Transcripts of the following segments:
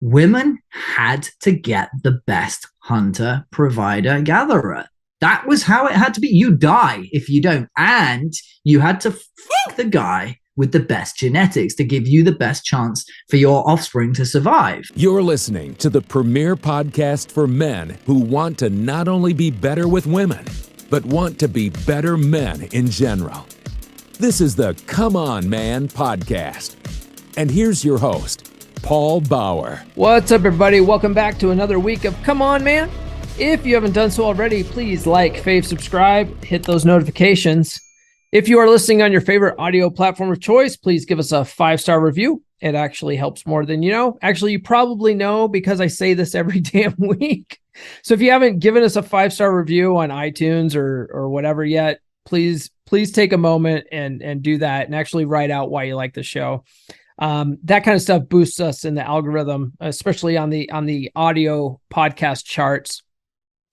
women had to get the best hunter, provider, gatherer. That was how it had to be. You die if you don't. And you had to fuck the guy with the best genetics to give you the best chance for your offspring to survive. You're listening to the premier podcast for men who want to not only be better with women, but want to be better men in general. This is the Come On Man podcast. And here's your host, Paul Bauer. What's up, everybody? Welcome back to another week of Come On Man. If you haven't done so already, please like, fave, subscribe, hit those notifications. If you are listening on your favorite audio platform of choice, please give us a 5-star review. It actually helps more than you know. Actually, you probably know because I say this every damn week. So if you haven't given us a 5-star review on iTunes or whatever yet, please take a moment and do that and actually write out why you like the show. That kind of stuff boosts us in the algorithm, especially on the audio podcast charts.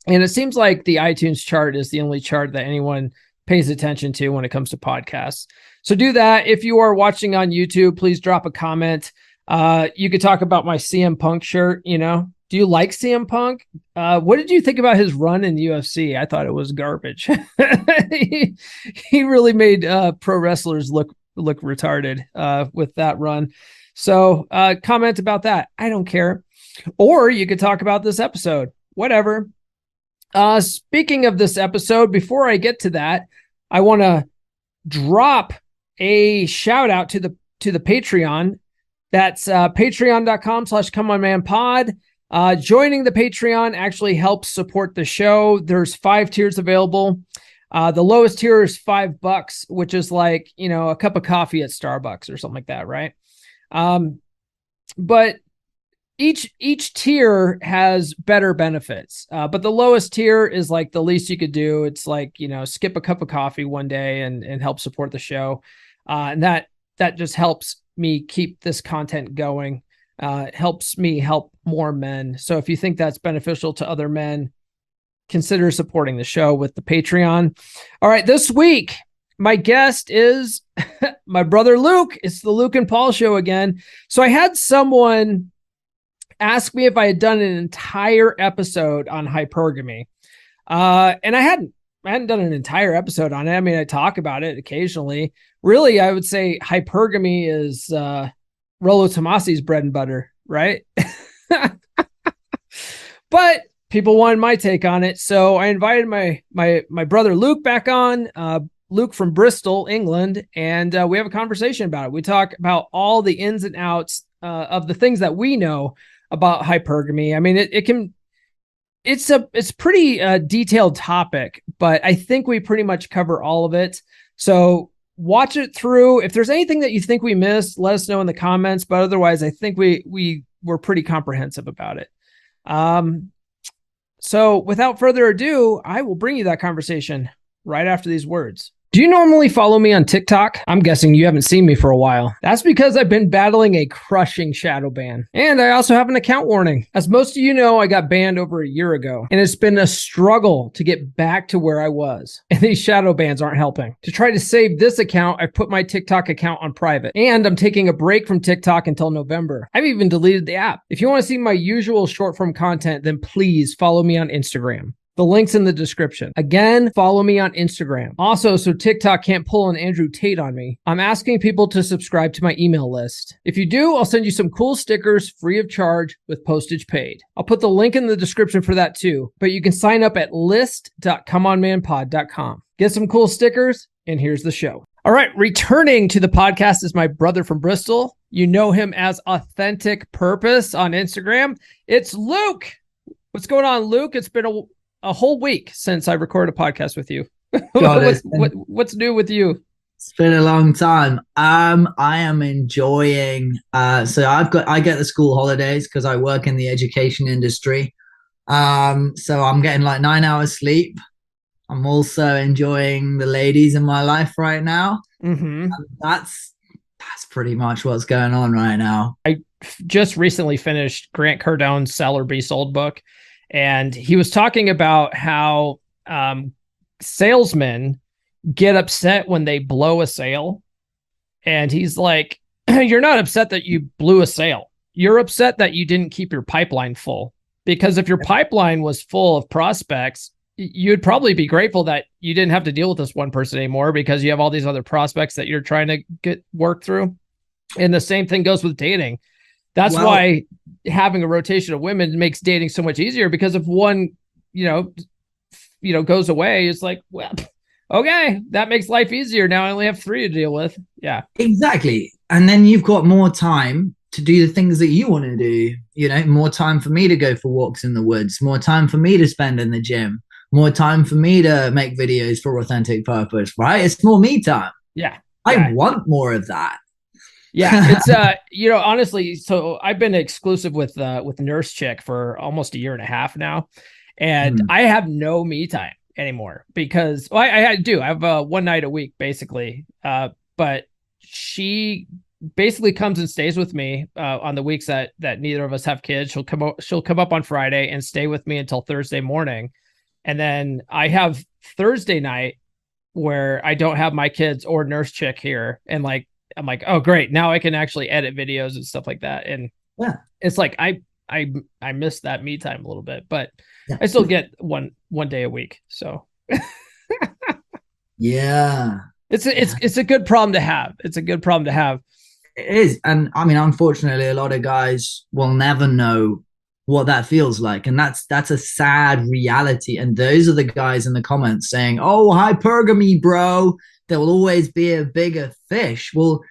And it seems like the iTunes chart is the only chart that anyone pays attention to when it comes to podcasts. So do that. If you are watching on YouTube, please drop a comment. You could talk about my CM Punk shirt. You know, do you like CM Punk? What did you think about his run in the UFC? I thought it was garbage. He really made pro wrestlers look retarded with that run. So comment about that. I don't care. Or you could talk about this episode, whatever. Speaking of this episode, before I get to that, I want to drop a shout out to the Patreon. That's patreon.com/comeonmanpod. Joining the Patreon actually helps support the show. There's 5 tiers available. The lowest tier is $5, which is like, you know, a cup of coffee at Starbucks or something like that, right? But each tier has better benefits. But the lowest tier is like the least you could do. It's like, you know, skip a cup of coffee one day and help support the show. And that just helps me keep this content going. Helps me help more men. So if you think that's beneficial to other men, consider supporting the show with the Patreon. All right, this week, my guest is my brother Luke. It's the Luke and Paul show again. So I had someone ask me if I had done an entire episode on hypergamy. And I hadn't done an entire episode on it. I mean, I talk about it occasionally. Really, I would say hypergamy is Rollo Tomasi's bread and butter, right? But people wanted my take on it, so I invited my brother Luke back on. Luke from Bristol, England, and we have a conversation about it. We talk about all the ins and outs of the things that we know about hypergamy. I mean, it's pretty detailed topic, but I think we pretty much cover all of it. So watch it through. If there's anything that you think we missed, let us know in the comments. But otherwise, I think we were pretty comprehensive about it. So without further ado, I will bring you that conversation right after these words. Do you normally follow me on TikTok? I'm guessing you haven't seen me for a while. That's because I've been battling a crushing shadow ban. And I also have an account warning. As most of you know, I got banned over a year ago, and it's been a struggle to get back to where I was. And these shadow bans aren't helping. To try to save this account, I put my TikTok account on private. And I'm taking a break from TikTok until November. I've even deleted the app. If you want to see my usual short form content, then please follow me on Instagram. The link's in the description. Again, follow me on Instagram. Also, so TikTok can't pull an Andrew Tate on me, I'm asking people to subscribe to my email list. If you do, I'll send you some cool stickers free of charge with postage paid. I'll put the link in the description for that too, but you can sign up at list.comeonmanpod.com. Get some cool stickers, and here's the show. All right, returning to the podcast is my brother from Bristol. You know him as Authentic Purpose on Instagram. It's Luke. What's going on, Luke? It's been a whole week since I recorded a podcast with you. What's new with you? It's been a long time. I am enjoying. So I get the school holidays because I work in the education industry. So I'm getting like 9 hours sleep. I'm also enjoying the ladies in my life right now. Mm-hmm. That's pretty much what's going on right now. I just recently finished Grant Cardone's Sell or Be Sold book. And he was talking about how salesmen get upset when they blow a sale. And he's like, you're not upset that you blew a sale. you're upset that you didn't keep your pipeline full, because if your pipeline was full of prospects, you'd probably be grateful that you didn't have to deal with this one person anymore, because you have all these other prospects that you're trying to get work through. And the same thing goes with dating. That's why having a rotation of women makes dating so much easier, because if one, goes away, it's like, well, okay, that makes life easier. Now I only have 3 to deal with. Yeah, exactly. And then you've got more time to do the things that you want to do, more time for me to go for walks in the woods, more time for me to spend in the gym, more time for me to make videos for authentic purpose, right? It's more me time. Yeah. I want more of that. Yeah. It's, honestly, so I've been exclusive with Nurse Chick for almost a year and a half now. And I have no me time anymore, because I do. I have one night a week, basically. But she basically comes and stays with me on the weeks that neither of us have kids. She'll come up on Friday and stay with me until Thursday morning. And then I have Thursday night where I don't have my kids or Nurse Chick here. And I'm like, oh, great. Now I can actually edit videos and stuff like that. And it's like, I miss that me time a little bit, but I still get one day a week. So yeah, it's a good problem to have. It's a good problem to have. It is. And I mean, unfortunately, a lot of guys will never know what that feels like. And that's a sad reality. And those are the guys in the comments saying, oh, hypergamy, bro, there will always be a bigger fish. Well,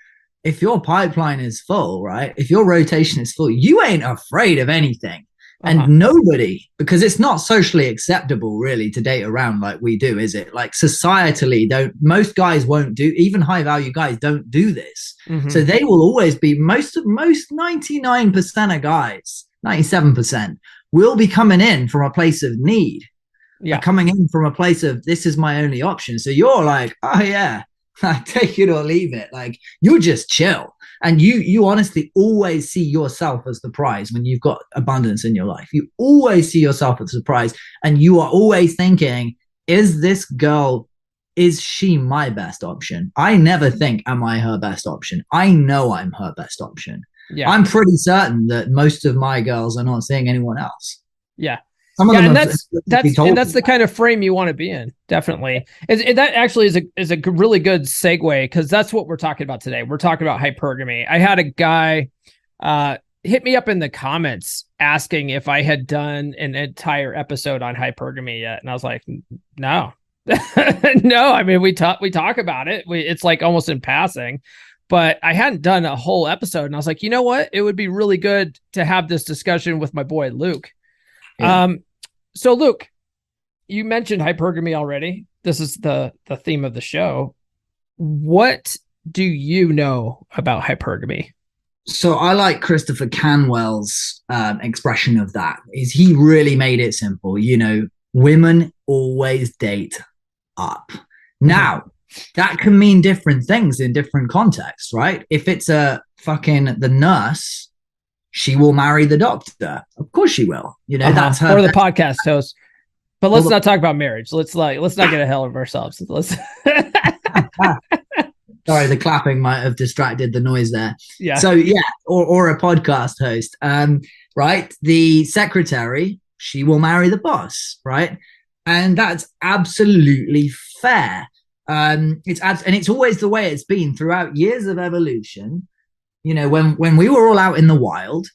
if your pipeline is full, right? If your rotation is full, you ain't afraid of anything. And nobody, because it's not socially acceptable really to date around like we do, is it? Like societally, most guys won't do, even high value guys don't do this. So they will always be, most 99% of guys, 97% will be coming in from a place of need. Yeah. Coming in from a place of, this is my only option. So you're like, oh yeah, take it or leave it. Like, you just chill. And you honestly always see yourself as the prize when you've got abundance in your life. You always see yourself as the prize. And you are always thinking, is this girl, is she my best option? I never think, am I her best option? I know I'm her best option. Yeah. I'm pretty certain that most of my girls are not seeing anyone else. Yeah. And that's the kind of frame you want to be in. Definitely. That actually is a really good segue, because that's what we're talking about today. We're talking about hypergamy. I had a guy hit me up in the comments asking if I had done an entire episode on hypergamy yet. And I was like, no, no. I mean, we talk about it. It's like almost in passing, but I hadn't done a whole episode. And I was like, you know what? It would be really good to have this discussion with my boy, Luke. Yeah. So Luke, you mentioned hypergamy already. This is the theme of the show. What do you know about hypergamy? So I like Christopher Canwell's expression of that. Is he really made it simple? Women always date up. Now, that can mean different things in different contexts, right? If it's the nurse, she will marry the doctor. Of course she will. That's her. Or the podcast host. But let's not talk about marriage. Let's not get ahead of ourselves. Sorry, the clapping might have distracted the noise there. Yeah. So yeah, or a podcast host. Right? The secretary, she will marry the boss, right? And that's absolutely fair. It's always the way it's been throughout years of evolution. When we were all out in the wild,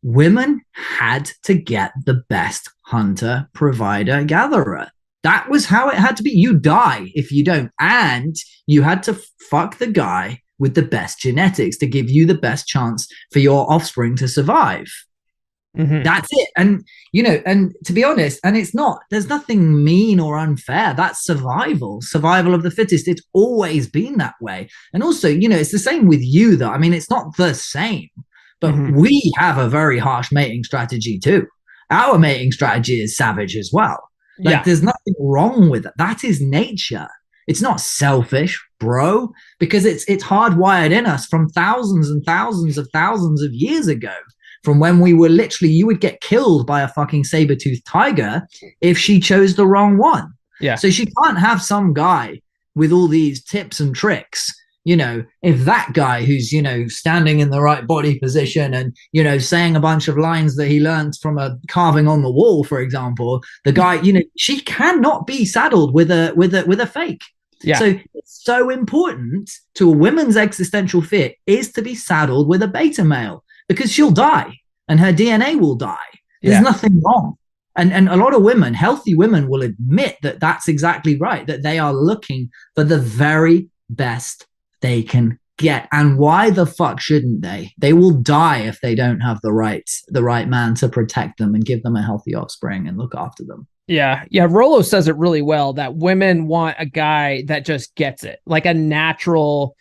women had to get the best hunter, provider, gatherer. That was how it had to be. You die if you don't. And you had to fuck the guy with the best genetics to give you the best chance for your offspring to survive. That's it. And, and to be honest, and there's nothing mean or unfair. That's survival of the fittest. It's always been that way. And also, it's the same with you, though. I mean, it's not the same, but we have a very harsh mating strategy too. Our mating strategy is savage as well. There's nothing wrong with it. That is nature. It's not selfish, bro, because it's hardwired in us from thousands and thousands of years ago. From when we were you would get killed by a fucking saber-toothed tiger if she chose the wrong one. Yeah. So she can't have some guy with all these tips and tricks if that guy who's, standing in the right body position and, saying a bunch of lines that he learned from a carving on the wall, for example, the guy, she cannot be saddled with a fake. Yeah. So it's so important to a woman's existential fear is to be saddled with a beta male, because she'll die and her DNA will die. There's nothing wrong. And a lot of women, healthy women, will admit that that's exactly right, that they are looking for the very best they can get. And why the fuck shouldn't they? They will die if they don't have the right man to protect them and give them a healthy offspring and look after them. Yeah. Rollo says it really well, that women want a guy that just gets it, like a natural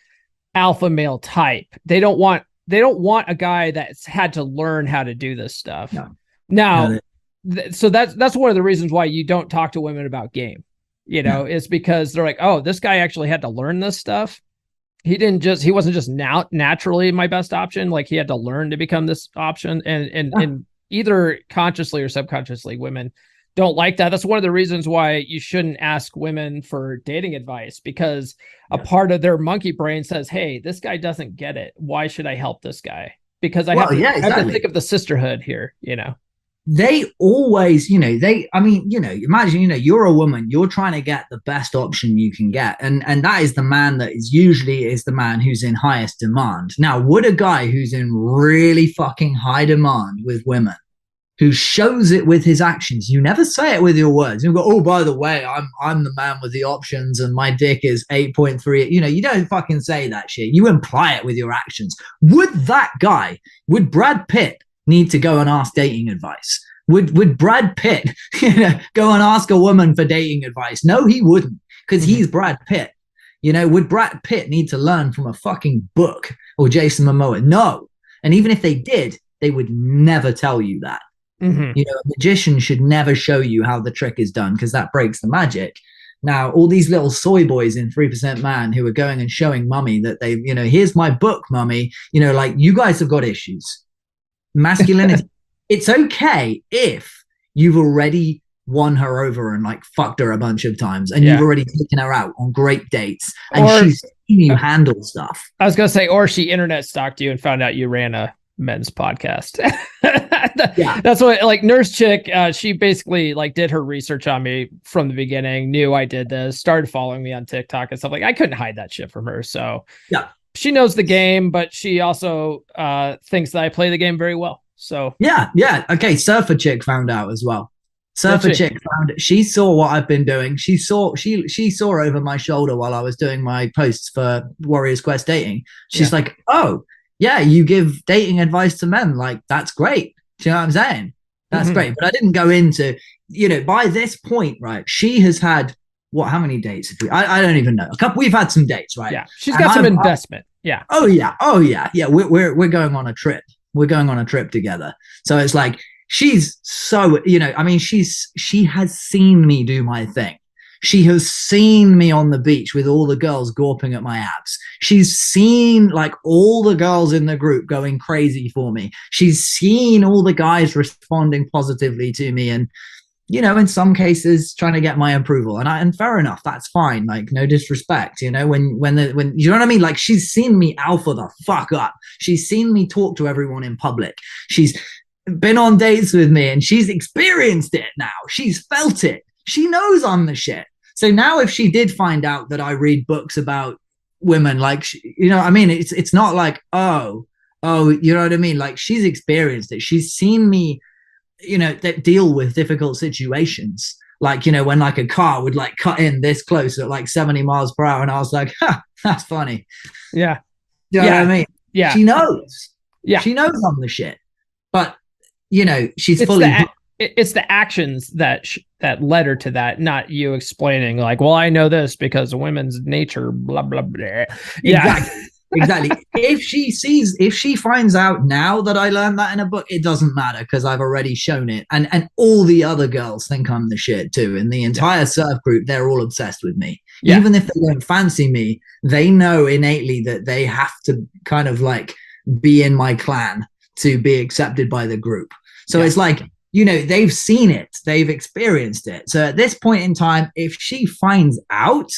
alpha male type. They don't want a guy that's had to learn how to do this stuff. So that's one of the reasons why you don't talk to women about game, is because they're like, oh, this guy actually had to learn this stuff. He wasn't just naturally my best option. Like, he had to learn to become this option. And either consciously or subconsciously, women don't like that. That's one of the reasons why you shouldn't ask women for dating advice, because a part of their monkey brain says, hey, this guy doesn't get it. Why should I help this guy? Because I have to think of the sisterhood here, They always, imagine, you're a woman, you're trying to get the best option you can get. And that is the man that is usually the man who's in highest demand. Now, would a guy who's in really fucking high demand with women, who shows it with his actions, you never say it with your words. You go, oh, by the way, I'm the man with the options and my dick is 8.3. You don't fucking say that shit. You imply it with your actions. Would Brad Pitt need to go and ask dating advice? Would Brad Pitt go and ask a woman for dating advice? No, he wouldn't, because he's Brad Pitt. Would Brad Pitt need to learn from a fucking book or Jason Momoa? No. And even if they did, they would never tell you that. A magician should never show you how the trick is done, because that breaks the magic. Now, all these little soy boys in 3% Man who are going and showing mummy that they, here's my book, mummy, like, you guys have got issues. Masculinity. It's okay if you've already won her over and like fucked her a bunch of times, and you've already taken her out on great dates, and she's seen you handle stuff. I was gonna say, or she internet stalked you and found out you ran a men's podcast. That's what, like, Nurse Chick, she basically like did her research on me from the beginning, knew I did this, started following me on TikTok and stuff. Like, I couldn't hide that shit from her. So she knows the game, but she also thinks that I play the game very well. So okay, Surfer Chick found out as well. Surfer Chick found it. She saw what I've been doing. She saw over my shoulder while I was doing my posts for Warriors Quest Dating. She's like, oh yeah, you give dating advice to men. Like, that's great. Do you know what I'm saying? That's great. But I didn't go into, by this point, right? She has had how many dates? I don't even know. We've had some dates, right? Yeah. She's got some investment. Yeah. Oh yeah. Yeah. We're going on a trip. We're going on a trip together. So it's like, she's so, she has seen me do my thing. She has seen me on the beach with all the girls gawping at my abs. She's seen like all the girls in the group going crazy for me. She's seen all the guys responding positively to me, and, in some cases trying to get my approval. And fair enough, that's fine. Like, no disrespect, when you know what I mean? Like, she's seen me alpha the fuck up. She's seen me talk to everyone in public. She's been on dates with me, and she's experienced it now. She's felt it. She knows I'm the shit. So now if she did find out that I read books about women, like, it's not like, oh, you know what I mean? Like, she's experienced it. She's seen me, that deal with difficult situations. Like, when like a car would like cut in this close at like 70 miles per hour. And I was like, that's funny. Yeah. You know what I mean? Yeah. She knows. Yeah. She knows I'm the shit. But, she's it's the actions that led her to that, not you explaining like, well, I know this because women's nature, blah, blah, blah. Yeah, exactly. If she finds out now that I learned that in a book, it doesn't matter, because I've already shown it. And all the other girls think I'm the shit too. And the entire surf group, they're all obsessed with me. Yeah. Even if they don't fancy me, they know innately that they have to kind of like be in my clan to be accepted by the group. So it's like, they've seen it, they've experienced it. So at this point in time, if she finds out,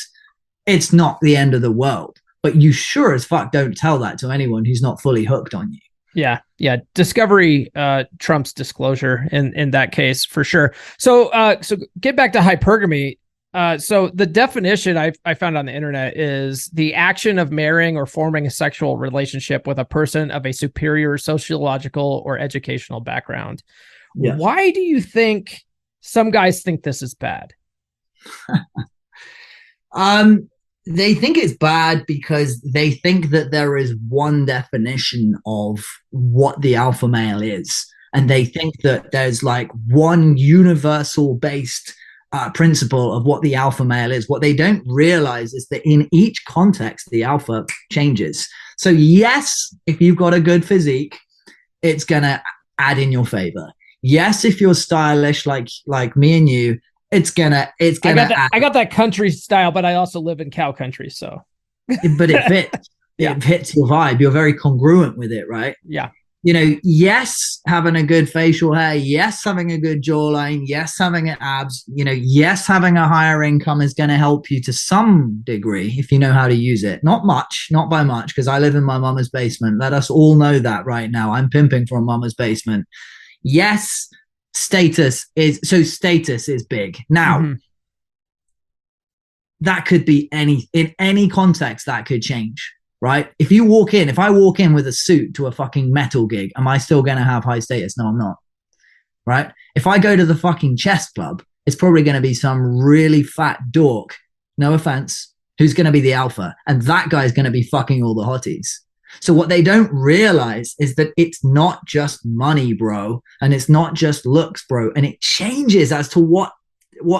it's not the end of the world. but you sure as fuck don't tell that to anyone who's not fully hooked on you. Yeah. Discovery trumps disclosure in that case for sure. So get back to hypergamy. So the definition I found on the internet is the action of marrying or forming a sexual relationship with a person of a superior sociological or educational background. Yes. Why do you think some guys think this is bad? They think it's bad because they think that there is one definition of what the alpha male is. And they think that there's like one universal based principle of what the alpha male is. What they don't realize is that in each context, the alpha changes. So yes, if you've got a good physique, it's going to add in your favor. Yes, if you're stylish like me and you, it's gonna I got that country style, but I also live in cow country, so but it fits. It fits your vibe. You're very congruent with it, right? Yeah. You know, yes, having a good facial hair, yes, having a good jawline, yes, having an abs, you know, yes, having a higher income is going to help you to some degree if you know how to use it. Not much, not by much, because I live in my mama's basement. Let us all know that right now. I'm pimping from mama's basement. Yes, status is big. Now, that could be in any context that could change, right? If I walk in with a suit to a fucking metal gig, am I still going to have high status? No, I'm not, right? If I go to the fucking chess club, it's probably going to be some really fat dork, no offense, who's going to be the alpha. And that guy's going to be fucking all the hotties. So what they don't realize is that it's not just money, bro. And it's not just looks, bro. And it changes as to what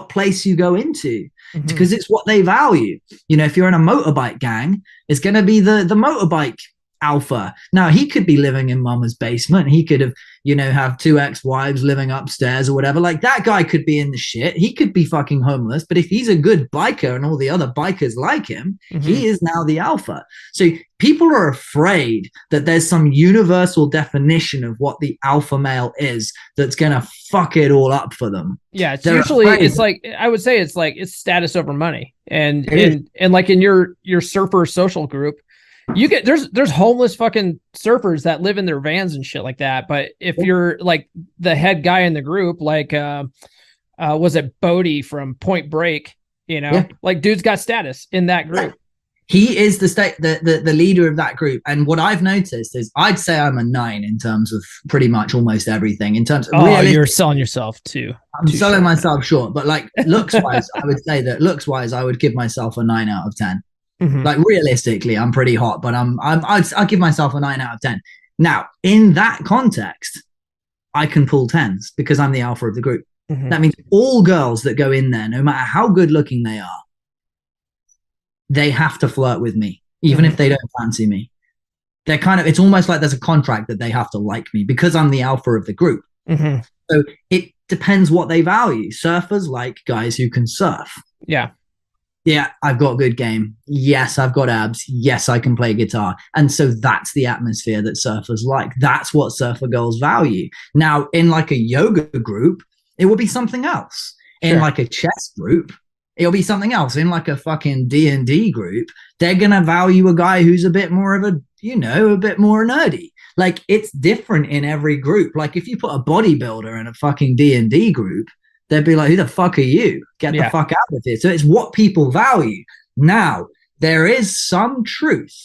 place you go into, because it's what they value. You know, if you're in a motorbike gang, it's going to be the motorbike alpha. Now, he could be living in mama's basement. He could have, you know, have 2 ex-wives living upstairs or whatever. Like, that guy could be in the shit. He could be fucking homeless. But if he's a good biker and all the other bikers like him, he is now the alpha. So people are afraid that there's some universal definition of what the alpha male is that's going to fuck it all up for them. Yeah, it's like, I would say it's status over money. And like in your surfer social group, you get there's homeless fucking surfers that live in their vans and shit like that. But if you're like the head guy in the group, like was it Bodie from Point Break? You know, like dude's got status in that group. He is the leader of that group. And what I've noticed is I'd say I'm a 9 in terms of pretty much almost everything. In terms of you're selling yourself too. I'm selling myself short, but like looks wise, I would say that looks wise, I would give myself a 9 out of 10. Like realistically, I'm pretty hot, but I'll give myself a 9 out of 10. Now, in that context, I can pull 10s because I'm the alpha of the group. That means all girls that go in there, no matter how good looking they are, they have to flirt with me, even if they don't fancy me. They're it's almost like there's a contract that they have to like me because I'm the alpha of the group. So it depends what they value. Surfers like guys who can surf. Yeah, I've got a good game. Yes, I've got abs. Yes, I can play guitar. And so that's the atmosphere that surfers like. That's what surfer girls value. Now, in like a yoga group, it will be something else. In like a chess group, it'll be something else. In like a fucking D&D group, they're going to value a guy who's a bit more of a bit more nerdy. Like, it's different in every group. Like, if you put a bodybuilder in a fucking D&D group, they'd be like, who the fuck are you? Get the fuck out of here. So it's what people value. Now, there is some truth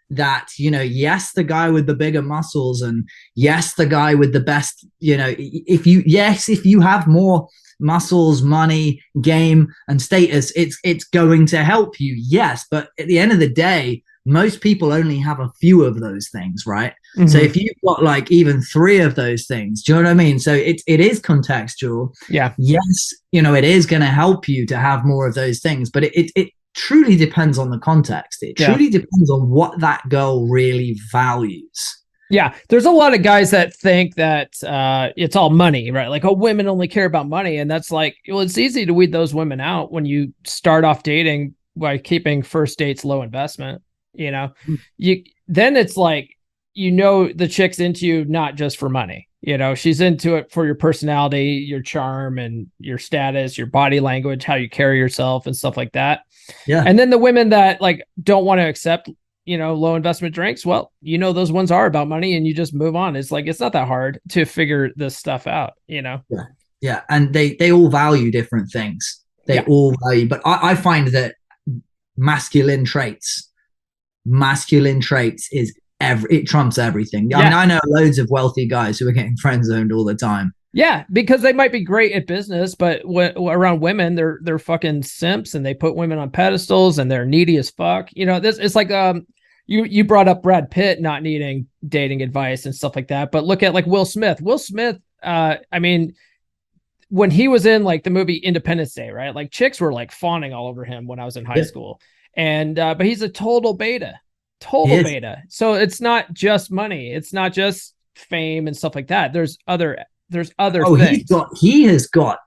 that, you know, yes, the guy with the bigger muscles and yes, the guy with the best, you know, if you have more muscles, money, game, and status, it's going to help you. Yes. But at the end of the day, most people only have a few of those things, right? So if you've got like even 3 of those things, do you know what I mean? So it is contextual. Yes, you know, it is going to help you to have more of those things, but it truly depends on the context. It truly depends on what that girl really values. Yeah, there's a lot of guys that think that it's all money, right? Like, oh, women only care about money. And that's like, well, it's easy to weed those women out when you start off dating by keeping first dates low investment. You know, then it's like, you know, the chick's into you not just for money. You know, she's into it for your personality, your charm, and your status, your body language, how you carry yourself and stuff like that. Yeah. And then the women that like don't want to accept low investment drinks, well, those ones are about money and you just move on. It's like, it's not that hard to figure this stuff out. Yeah. Yeah. And they all value different things. They all value, but I find that masculine traits is it trumps everything. I mean, I know loads of wealthy guys who are getting friend zoned all the time. Yeah, because they might be great at business, but around women, they're fucking simps, and they put women on pedestals, and they're needy as fuck. It's like you brought up Brad Pitt not needing dating advice and stuff like that, but look at like Will Smith. Will Smith, I mean, when he was in like the movie Independence Day, right? Like chicks were like fawning all over him when I was in high school, and but he's a total beta. So it's not just money, it's not just fame and stuff like that. There's other things. He has got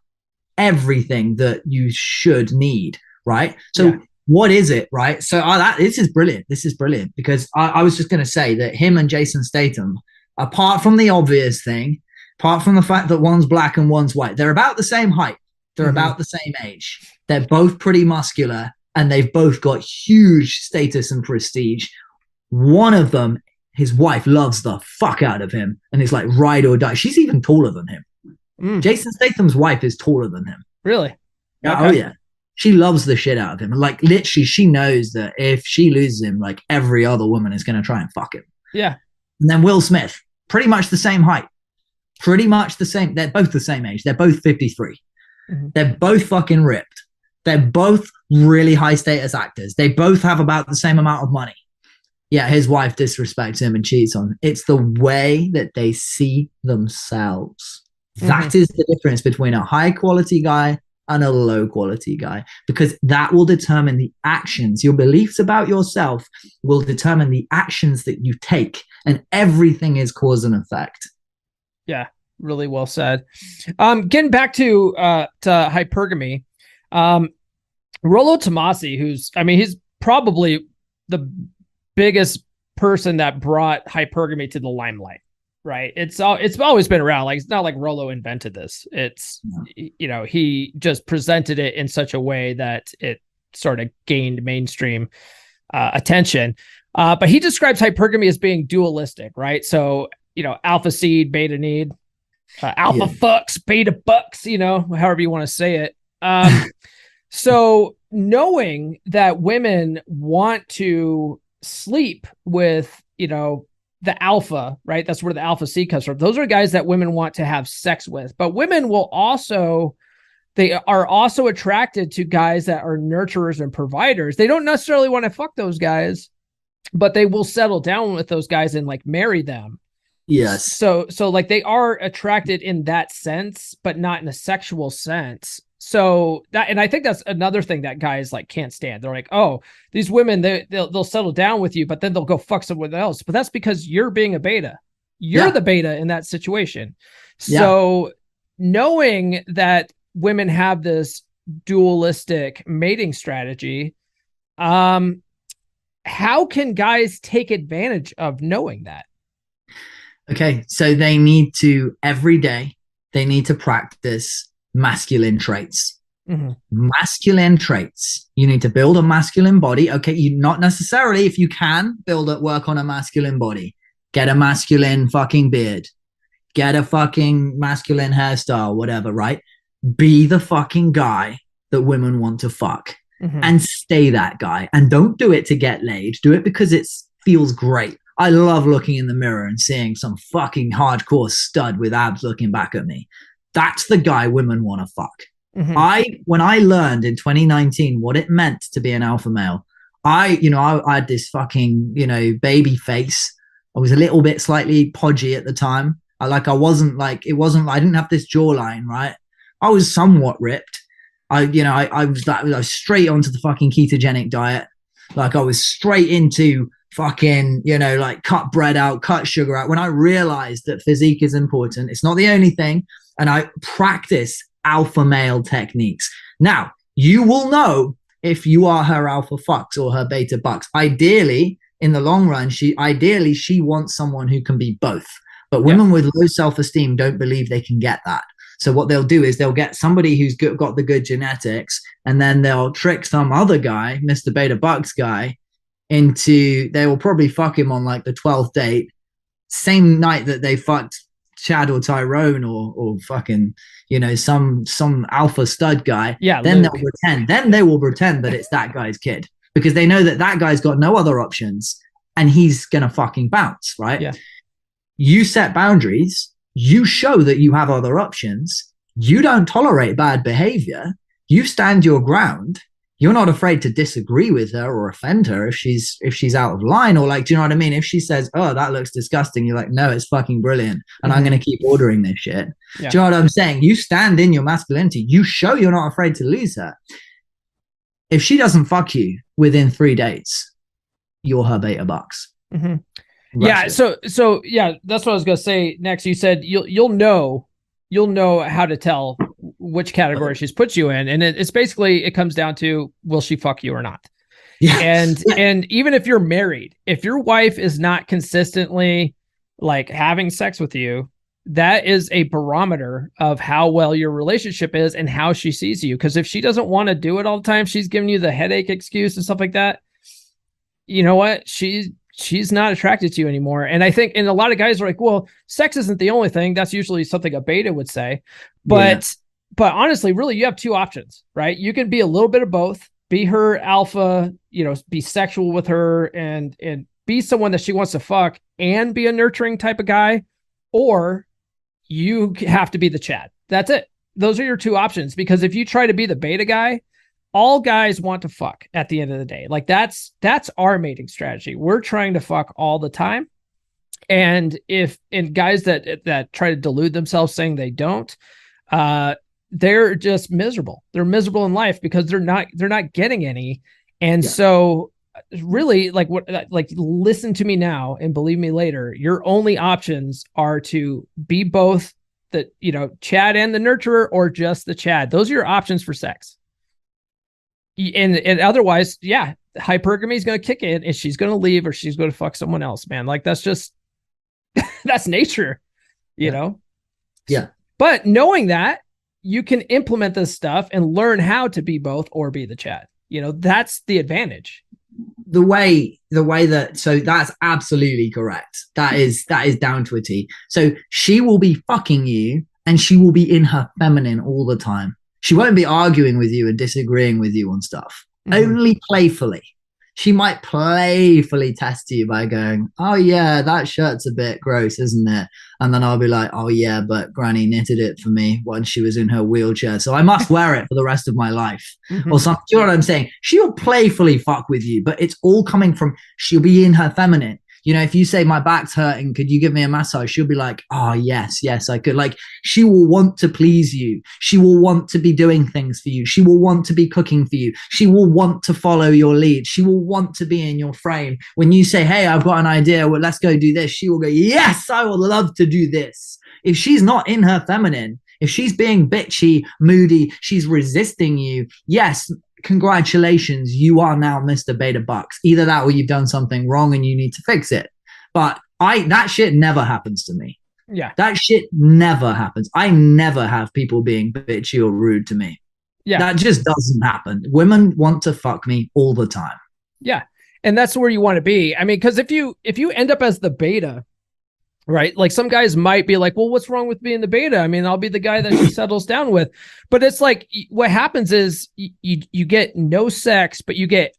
everything that you should need, right? So what is it, right? So this is brilliant. Because I was just going to say that him and Jason Statham, apart from the obvious thing, apart from the fact that one's black and one's white, they're about the same height. They're about the same age. They're both pretty muscular, and they've both got huge status and prestige. One of them, his wife, loves the fuck out of him and is like ride or die. She's even taller than him. Jason Statham's wife is taller than him. Really? Okay. Oh yeah. She loves the shit out of him. And like literally she knows that if she loses him, like every other woman is going to try and fuck him. Yeah. And then Will Smith, pretty much the same height. Pretty much the same. They're both the same age. They're both 53. They're both fucking ripped. They're both really high status actors. They both have about the same amount of money. Yeah, his wife disrespects him and cheats on him. It's the way that they see themselves. That is the difference between a high quality guy and a low quality guy, because that will determine the actions. Your beliefs about yourself will determine the actions that you take, and everything is cause and effect. Yeah, really well said. Getting back to hypergamy, Rollo Tomasi, he's probably the biggest person that brought hypergamy to the limelight, right? It's always been around. Like, it's not like Rollo invented this. It's, he just presented it in such a way that it sort of gained mainstream attention. But he describes hypergamy as being dualistic, right? So, alpha seed, beta need, alpha fucks, beta bucks, however you want to say it. So knowing that women want to sleep with, the alpha, right? That's where the alpha seed comes from. Those are guys that women want to have sex with, but women they are also attracted to guys that are nurturers and providers. They don't necessarily want to fuck those guys, but they will settle down with those guys and like marry them. Yes. So like they are attracted in that sense, but not in a sexual sense. So and I think that's another thing that guys like can't stand. They're like, oh, these women, they'll settle down with you, but then they'll go fuck someone else. But that's because you're being a beta. You're the beta in that situation. So knowing that women have this dualistic mating strategy, how can guys take advantage of knowing that? Okay, so they need to every day. They need to practice masculine traits. Masculine traits. You need to build a masculine body. Okay, you not necessarily, if you can work on a masculine body, get a masculine fucking beard, get a fucking masculine hairstyle, whatever, right? Be the fucking guy that women want to fuck and stay that guy. And don't do it to get laid. Do it because it feels great. I love looking in the mirror and seeing some fucking hardcore stud with abs looking back at me. That's the guy women want to fuck. When I learned in 2019 what it meant to be an alpha male, I had this fucking, baby face. I was a little bit slightly podgy at the time. I didn't have this jawline, right? I was somewhat ripped. I was straight onto the fucking ketogenic diet. Like I was straight into fucking, cut bread out, cut sugar out. When I realized that physique is important, it's not the only thing. And I practice alpha male techniques. Now, you will know if you are her alpha fucks or her beta bucks. Ideally, in the long run, she wants someone who can be both. But women with low self-esteem don't believe they can get that. So what they'll do is they'll get somebody who's got the good genetics, and then they'll trick some other guy, Mr. Beta Bucks guy, they will probably fuck him on like the 12th date, same night that they fucked Chad or Tyrone or fucking, some alpha stud guy. Yeah. Then Luke. they will pretend that it's that guy's kid, because they know that guy's got no other options and he's gonna fucking bounce, right? Yeah. You set boundaries, you show that you have other options, you don't tolerate bad behavior, you stand your ground, you're not afraid to disagree with her or offend her if she's out of line, or like, do you know what I mean? If she says, oh, that looks disgusting, you're like, no, it's fucking brilliant, and I'm going to keep ordering this shit. Yeah. Do you know what I'm saying? You stand in your masculinity, you show you're not afraid to lose her. If she doesn't fuck you within 3 dates, you're her beta bucks. Mm-hmm. Yeah. So yeah, that's what I was going to say next. You said you'll know how to tell which category she's put you in. And it's basically, it comes down to, will she fuck you or not? Yeah. And even if you're married, if your wife is not consistently like having sex with you, that is a barometer of how well your relationship is and how she sees you. Because if she doesn't want to do it all the time, she's giving you the headache excuse and stuff like that, you know what? She's not attracted to you anymore. And I think, and a lot of guys are like, well, sex isn't the only thing. That's usually something a beta would say. But honestly, really, you have two options, right? You can be a little bit of both, be her alpha, be sexual with her and be someone that she wants to fuck and be a nurturing type of guy, or you have to be the Chad. That's it. Those are your two options. Because if you try to be the beta guy, all guys want to fuck at the end of the day. Like that's our mating strategy. We're trying to fuck all the time. And guys that try to delude themselves saying they don't, they're just miserable. They're miserable in life because they're not getting any. And so really listen to me now and believe me later, your only options are to be both the, Chad and the nurturer, or just the Chad. Those are your options for sex. And otherwise, hypergamy is going to kick in and she's going to leave, or she's going to fuck someone else, man. Like that's just, that's nature, you know? Yeah. But knowing that, you can implement this stuff and learn how to be both or be the Chad. That's the advantage. The way that, so that's absolutely correct. That is down to a T. So she will be fucking you and she will be in her feminine all the time. She won't be arguing with you and disagreeing with you on stuff. Only playfully. She might playfully test you by going, oh yeah, that shirt's a bit gross, isn't it? And then I'll be like, oh yeah, but Granny knitted it for me when she was in her wheelchair, so I must wear it for the rest of my life. Or something. Do you know what I'm saying? She'll playfully fuck with you, but it's all coming from, she'll be in her feminine. If you say my back's hurting, could you give me a massage? She'll be like, oh, yes, I could. Like, she will want to please you. She will want to be doing things for you. She will want to be cooking for you. She will want to follow your lead. She will want to be in your frame. When you say, hey, I've got an idea, well, let's go do this, she will go, yes, I would love to do this. If she's not in her feminine, if she's being bitchy, moody, she's resisting you, yes, congratulations, you are now Mr. Beta Bucks. Either that or you've done something wrong and you need to fix it. But that shit never happens to me. Yeah. That shit never happens. I never have people being bitchy or rude to me. Yeah. That just doesn't happen. Women want to fuck me all the time. Yeah. And that's where you want to be. I mean, because if you end up as the beta, right? Like some guys might be like, well, what's wrong with being the beta? I mean, I'll be the guy that she settles down with. But it's like, what happens is you get no sex, but you get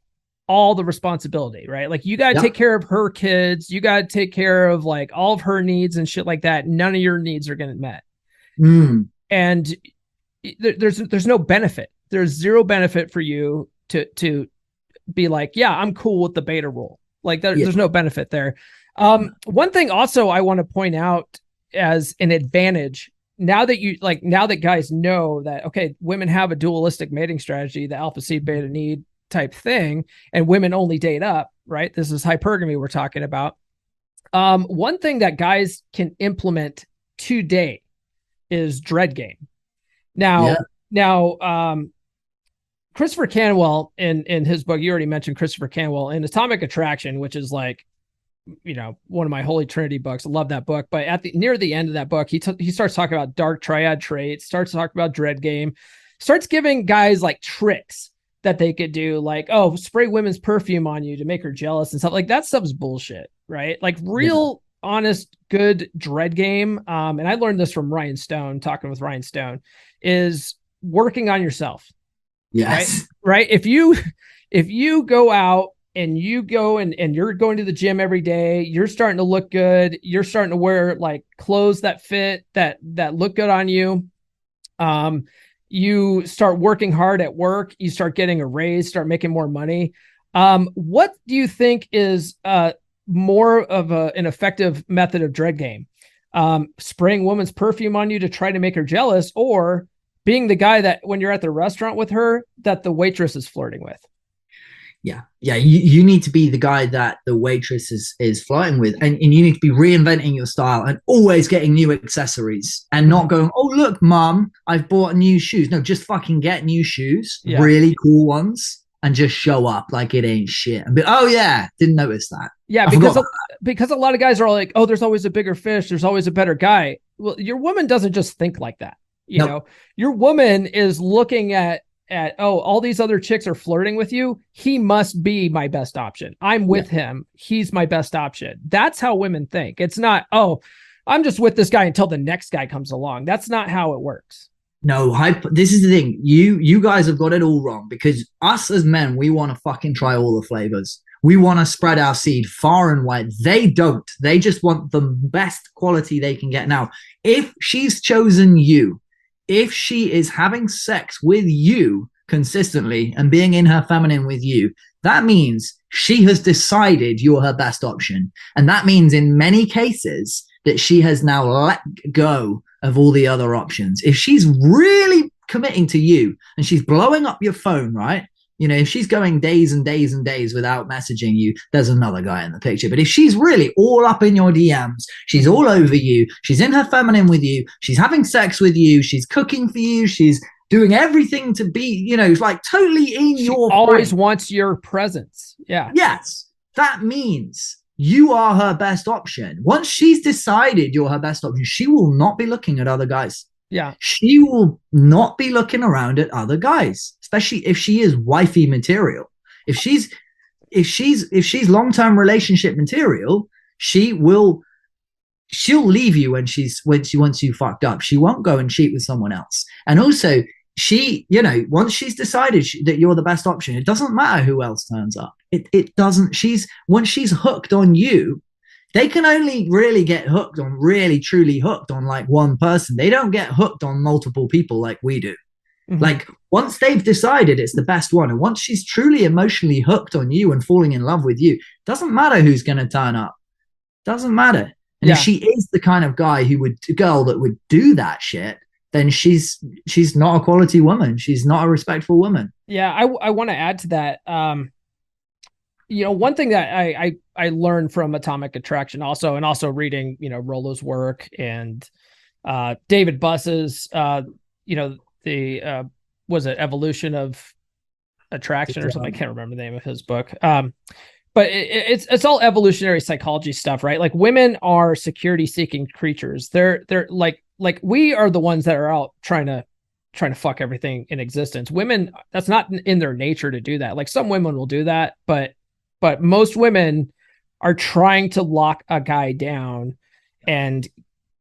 all the responsibility, right? Like you got to take care of her kids. You got to take care of like all of her needs and shit like that. None of your needs are getting met. And there's no benefit. There's zero benefit for you to be like, yeah, I'm cool with the beta role. Like there's no benefit there. One thing also I want to point out as an advantage, now that guys know that, okay, women have a dualistic mating strategy, the alpha seed beta need type thing, and women only date up, right? This is hypergamy we're talking about. One thing that guys can implement today is dread game. Now, Christopher Canwell in his book, you already mentioned Christopher Canwell in Atomic Attraction, which is like, one of my Holy Trinity books. I love that book. But near the end of that book, he starts talking about dark triad traits, starts talking about dread game, starts giving guys like tricks that they could do, like, oh, spray women's perfume on you to make her jealous and stuff. Like that stuff's bullshit, right? Like real, honest, good dread game. And I learned this from Ryan Stone, talking with Ryan Stone, is working on yourself. Yes. Right. If you go out and you go and you're going to the gym every day, you're starting to look good. You're starting to wear like clothes that fit, that look good on you. You start working hard at work, you start getting a raise, start making more money. What do you think is more of an effective method of dread game? Spraying woman's perfume on you to try to make her jealous, or being the guy that when you're at the restaurant with her, that the waitress is flirting with? Yeah. You need to be the guy that the waitress is flirting with, and you need to be reinventing your style and always getting new accessories and not going, oh, look, mom, I've bought new shoes. No, just fucking get new shoes, really cool ones, and just show up like it ain't shit. And be, oh yeah, didn't notice that. Yeah, because a lot of guys are like, oh, there's always a bigger fish, there's always a better guy. Well, your woman doesn't just think like that. You know, your woman is looking at, oh, all these other chicks are flirting with you. He must be my best option. I'm with him. He's my best option. That's how women think. It's not, oh, I'm just with this guy until the next guy comes along. That's not how it works. No, this is the thing. You guys have got it all wrong, because us as men, we want to fucking try all the flavors. We want to spread our seed far and wide. They don't. They just want the best quality they can get. Now, if she's chosen you, if she is having sex with you consistently and being in her feminine with you, that means she has decided you're her best option. And that means in many cases that she has now let go of all the other options. If she's really committing to you and she's blowing up your phone, right? You know, if she's going days and days and days without messaging you, there's another guy in the picture. But if she's really all up in your DMs, she's all over you, she's in her feminine with you, she's having sex with you, she's cooking for you, she's doing everything to be, you know, like totally in your always wants your presence. Yeah. Yes. That means you are her best option. Once she's decided you're her best option, she will not be looking at other guys. Yeah. She will not be looking around at other guys, especially if she is wifey material. If she's long-term relationship material, she'll leave you when she wants you fucked up. She won't go and cheat with someone else. And also, she, you know, once she's decided that you're the best option, it doesn't matter who else turns up. It doesn't. Once she's hooked on you, they can only really get hooked on, really truly hooked on, like one person. They don't get hooked on multiple people like we do. Mm-hmm. Like once they've decided it's the best one, and once she's truly emotionally hooked on you and falling in love with you, doesn't matter who's going to turn up. Doesn't matter. And if she is the kind of girl that would do that shit, then she's not a quality woman. She's not a respectful woman. Yeah, I want to add to that. You know, one thing that I learned from Atomic Attraction also, and also reading, you know, Rollo's work and David Buss's, you know, the was it Evolution of Attraction or something? I can't remember the name of his book. But it's all evolutionary psychology stuff, right? Like women are security seeking creatures. They're like we are the ones that are out trying to fuck everything in existence. Women, that's not in their nature to do that. Like some women will do that, but most women are trying to lock a guy down, and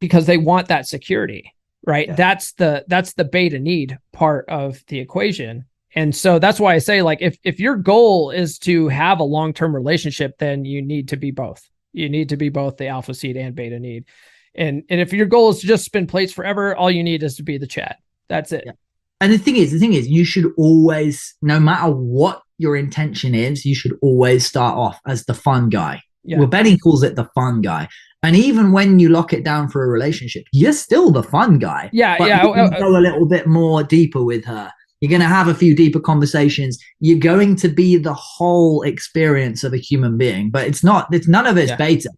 because they want that security, right? Yeah. That's the beta need part of the equation. And so that's why I say, like, if your goal is to have a long-term relationship, then you need to be both. You need to be both the alpha seed and beta need. And if your goal is to just spin plates forever, all you need is to be the Chad. That's it. Yeah. And the thing is, you should always, no matter what your intention is, you should always start off as the fun guy. Yeah. Well, Benny calls it the fun guy. And even when you lock it down for a relationship, you're still the fun guy. Yeah, but you can go a little bit more deeper with her. You're going to have a few deeper conversations. You're going to be the whole experience of a human being, but it's none of it's beta.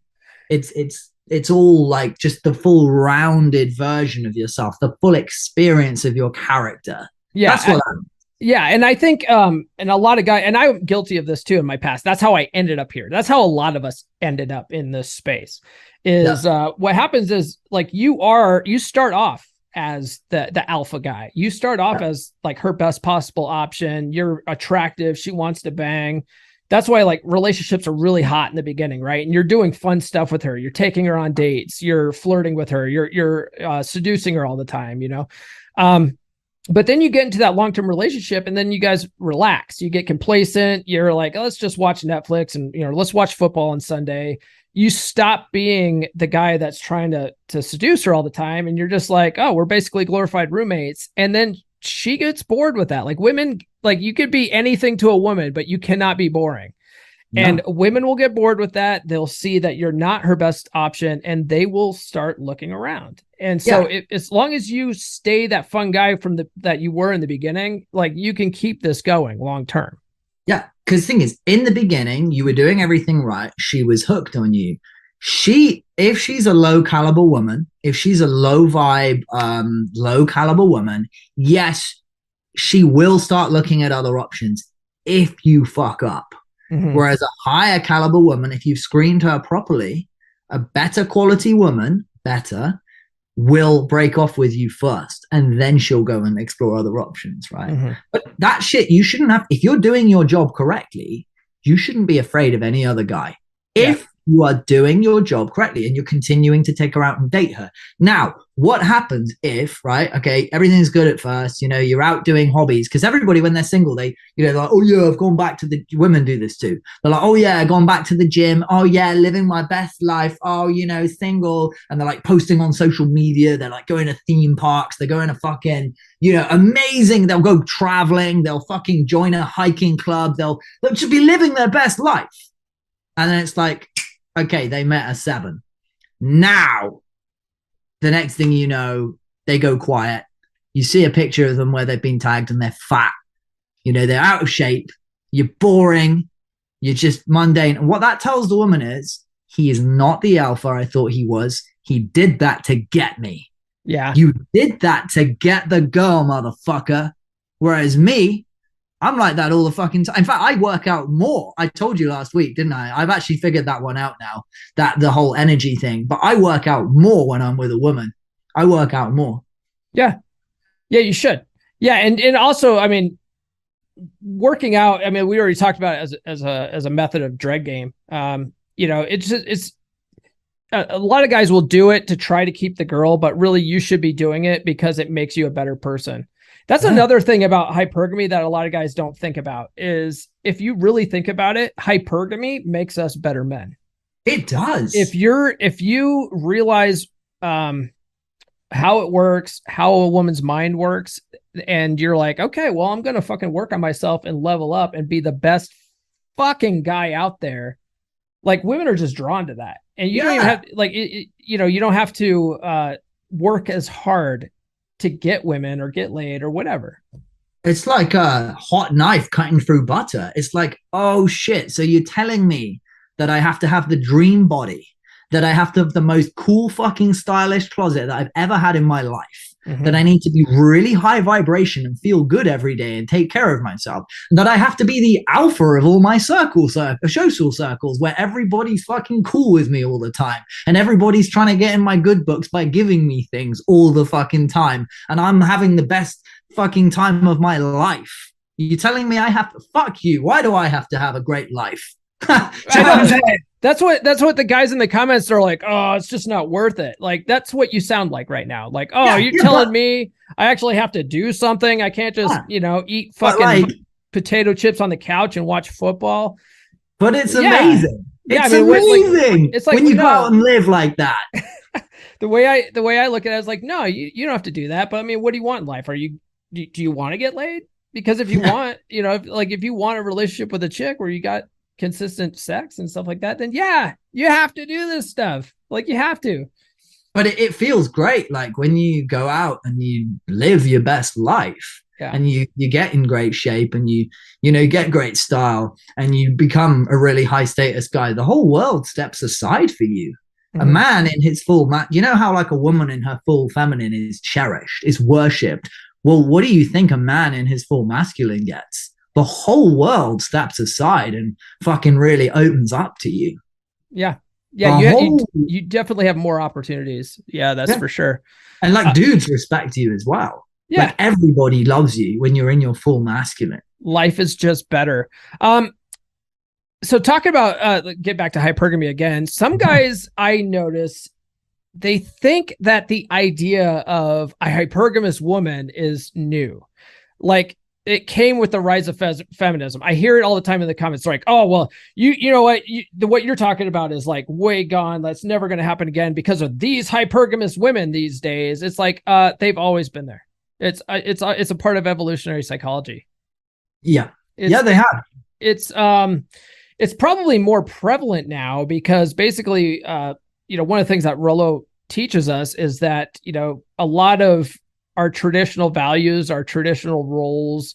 It's all like just the full rounded version of yourself, the full experience of your character. Yeah. That's what and I think, and a lot of guys, and I'm guilty of this too in my past. That's how I ended up here. That's how a lot of us ended up in this space is, what happens is like you start off as the alpha guy. You start off as like her best possible option. You're attractive. She wants to bang. That's why like relationships are really hot in the beginning, right? And you're doing fun stuff with her. You're taking her on dates. You're flirting with her. You're seducing her all the time, you know? But then you get into that long-term relationship and then you guys relax. You get complacent. You're like, oh, let's just watch Netflix and, you know, let's watch football on Sunday. You stop being the guy that's trying to seduce her all the time. And you're just like, oh, we're basically glorified roommates. And then she gets bored with that. Like women, like you could be anything to a woman, but you cannot be boring. No. And women will get bored with that. They'll see that you're not her best option and they will start looking around. And so as long as you stay that fun guy from that you were in the beginning, like you can keep this going long term. Yeah. Because the thing is, in the beginning, you were doing everything right. She was hooked on you. If she's a low caliber woman, if she's a low vibe, low caliber woman, yes, she will start looking at other options if you fuck up. Mm-hmm. Whereas a higher caliber woman, if you've screened her properly, a better quality woman, will break off with you first, and then she'll go and explore other options, right? Mm-hmm. But that shit, you shouldn't have, if you're doing your job correctly, you shouldn't be afraid of any other guy. If you are doing your job correctly and you're continuing to take her out and date her. Now, what happens if, right, okay, everything's good at first, you know, you're out doing hobbies, because everybody, when they're single, they, you know, they're like, oh yeah, I've gone back to the, women do this too. They're like, oh yeah, I've gone back to the gym. Oh yeah, living my best life. Oh, you know, single. And they're like posting on social media. They're like going to theme parks. They're going to fucking, you know, amazing. They'll go traveling. They'll fucking join a hiking club. They'll just be living their best life. And then it's like, okay, they met at 7. Now, the next thing you know, they go quiet. You see a picture of them where they've been tagged and they're fat. You know, they're out of shape. You're boring. You're just mundane. And what that tells the woman is, he is not the alpha I thought he was. He did that to get me. Yeah. You did that to get the girl, motherfucker. Whereas me, I'm like that all the fucking time. In fact, I work out more. I told you last week, didn't I? I've actually figured that one out now, that the whole energy thing. But I work out more when I'm with a woman. I work out more. Yeah. Yeah, you should. Yeah. And also, I mean, working out, I mean, we already talked about it as a method of dread game. You know, it's a lot of guys will do it to try to keep the girl, but really you should be doing it because it makes you a better person. That's another thing about hypergamy that a lot of guys don't think about is if you really think about it, hypergamy makes us better men. It does. If you realize how it works, how a woman's mind works, and you're like, okay, well, I'm going to fucking work on myself and level up and be the best fucking guy out there. Like women are just drawn to that. And you don't even have like, you know, you don't have to work as hard to get women or get laid or whatever. It's like a hot knife cutting through butter. It's like, oh shit. So you're telling me that I have to have the dream body, that I have to have the most cool fucking stylish closet that I've ever had in my life, that I need to be really high vibration and feel good every day and take care of myself, that I have to be the alpha of all my social circles where everybody's fucking cool with me all the time and everybody's trying to get in my good books by giving me things all the fucking time and I'm having the best fucking time of my life. You're telling me I have to, fuck you, why do I have to have a great life? That's what the guys in the comments are like, oh, it's just not worth it. Like, that's what you sound like right now. Like, oh, you're telling me I actually have to do something. I can't just, you know, eat fucking potato chips on the couch and watch football. But it's amazing. It's amazing. It's like when you go out and live like that. The way I look at it is like, no, you don't have to do that. But I mean, what do you want in life? Do you want to get laid? Because if you want, you know, if you want a relationship with a chick where you got consistent sex and stuff like that, then yeah, you have to do this stuff. Like you have to. But it feels great. Like when you go out and you live your best life and you get in great shape and you know, get great style and you become a really high status guy, the whole world steps aside for you. A man in his full, you know how like a woman in her full feminine is cherished, is worshipped. Well, what do you think a man in his full masculine gets? The whole world steps aside and fucking really opens up to you. Yeah. Yeah, The whole, you definitely have more opportunities. Yeah, that's yeah. for sure. And like dudes respect you as well. Yeah, Like everybody loves you when you're in your full masculine. life is just better. So talking about get back to hypergamy again. Some guys I notice they think that the idea of a hypergamous woman is new. Like it came with the rise of feminism. I hear it all the time in the comments. Like, oh well, you know what what you're talking about is like way gone. That's never going to happen again because of these hypergamous women these days. It's like they've always been there. It's a part of evolutionary psychology. Yeah, yeah, they have. It's probably more prevalent now because basically, one of the things that Rollo teaches us is that, a lot of our traditional values, our traditional roles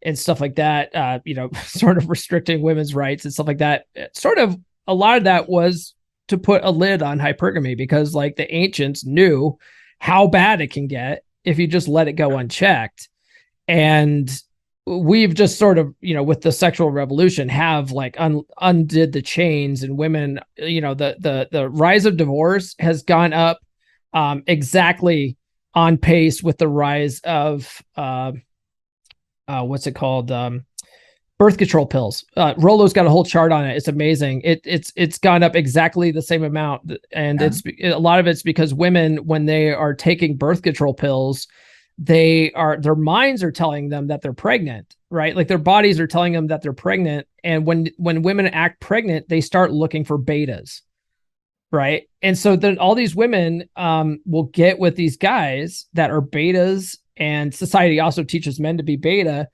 and stuff like that, sort of restricting women's rights and stuff like that, sort of a lot of that was to put a lid on hypergamy because like the ancients knew how bad it can get if you just let it go unchecked. And we've just sort of, with the sexual revolution have like undid the chains and women, the rise of divorce has gone up exactly on pace with the rise of what's it called? Birth control pills. Rollo's got a whole chart on it. It's amazing. It's gone up exactly the same amount. And a lot of it's because women, when they are taking birth control pills, their minds are telling them that they're pregnant, right? Like their bodies are telling them that they're pregnant. And when women act pregnant, they start looking for betas, right? And so then all these women will get with these guys that are betas, and society also teaches men to be beta.